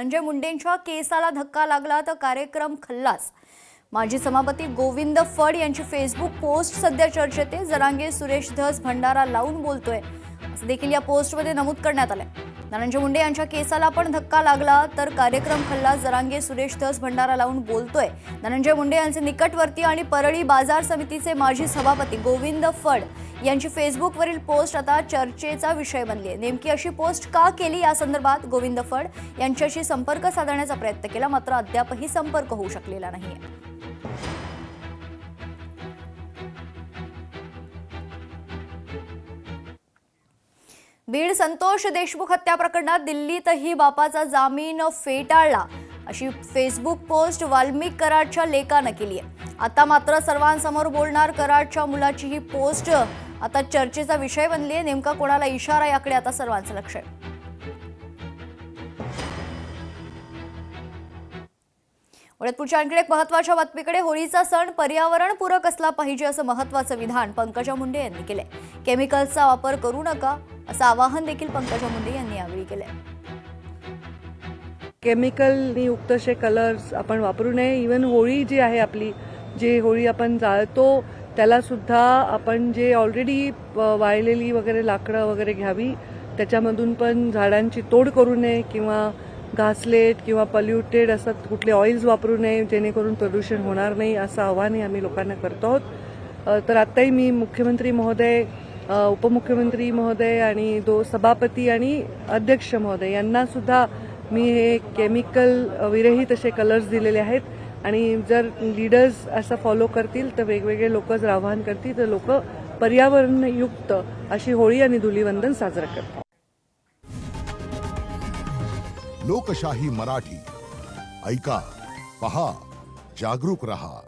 धनंजय मुंडेंच्या केसाला धक्का लागला तर कार्यक्रम खल्लास। माजी सभापती गोविंद फड यांची फेसबुक पोस्ट सध्या चर्चेत आहे। जरांगे सुरेश धस भंडारा लावून बोलतोय असं देखील या पोस्टमध्ये नमूद करण्यात आलंय। धनंजय मुंडे यांच्या केसाला पण धक्का लागला तर कार्यक्रम खल्लास। जरांगे सुरेश धस भंडारा लावून बोलतोय। धनंजय मुंडे यांचे निकटवर्ती आणि परळी बाजार समितीचे माजी सभापती गोविंद फड यांची फेसबुकवरील पोस्ट आता चर्चेचा विषय बनली आहे। नेमकी अशी पोस्ट का केली या संदर्भात गोविंद फड यांच्याशी संपर्क साधण्याचा प्रयत्न केला, मात्र अद्यापही संपर्क होऊ शकलेला नाहीये। बीड संतोष देशमुख हत्या प्रकरणात दिल्लीतही बापाचा जामीन फेटाळला अशी फेसबुक पोस्ट वाल्मिक कराडच्या लेकानं केली आहे। आता मात्र सर्वांसमोर बोलणार कराडच्या मुलाची ही पोस्ट आता चर्चेचा विषय बनली आहे। नेमका कोणाला इशारा याकडे आता सर्वांचं लक्ष आहे। पुढच्या आणखी एक महत्त्वाच्या बातमीकडे। होळीचा सण पर्यावरणपूरक असला पाहिजे असं महत्त्वाचं विधान पंकजा मुंडे यांनी केलंय। केमिकल्सचा वापर करू नका असं आवाहन देखील पंकजा मुंडे यांनी यावेळी केलंय। केमिकलनी युक्त असे कलर्स आपण वापरू नये। इवन होळी जी आहे आपली, जे होळी आपण जाळतो त्याला सुद्धा आपण जे ऑलरेडी वाळलेली वगैरे लाकडं वगैरे घ्यावी, त्याच्यामधून पण झाडांची तोड करू नये किंवा घासलेट किंवा पॉल्युटेड असं कुठले ऑइल्स वापरू नये, जेणेकरून प्रदूषण होणार नाही असं आवाहनही आम्ही लोकांना करतो आहोत। तर आत्ताही मी मुख्यमंत्री महोदय, उपमुख्यमंत्री महोदय आणि सभापती आणि अध्यक्ष महोदय यांना सुद्धा मी हे केमिकल विरहित असे कलर्स दिलेले आहेत आणि जर लीडर्स असं फॉलो करतील तर वेगवेगळे लोक जर आवाहन करतील तर लोक पर्यावरणयुक्त अशी होळी आणि धुलीवंदन साजरा करतात। लोकशाही मराठी ऐका, पहा, जागरूक रहा।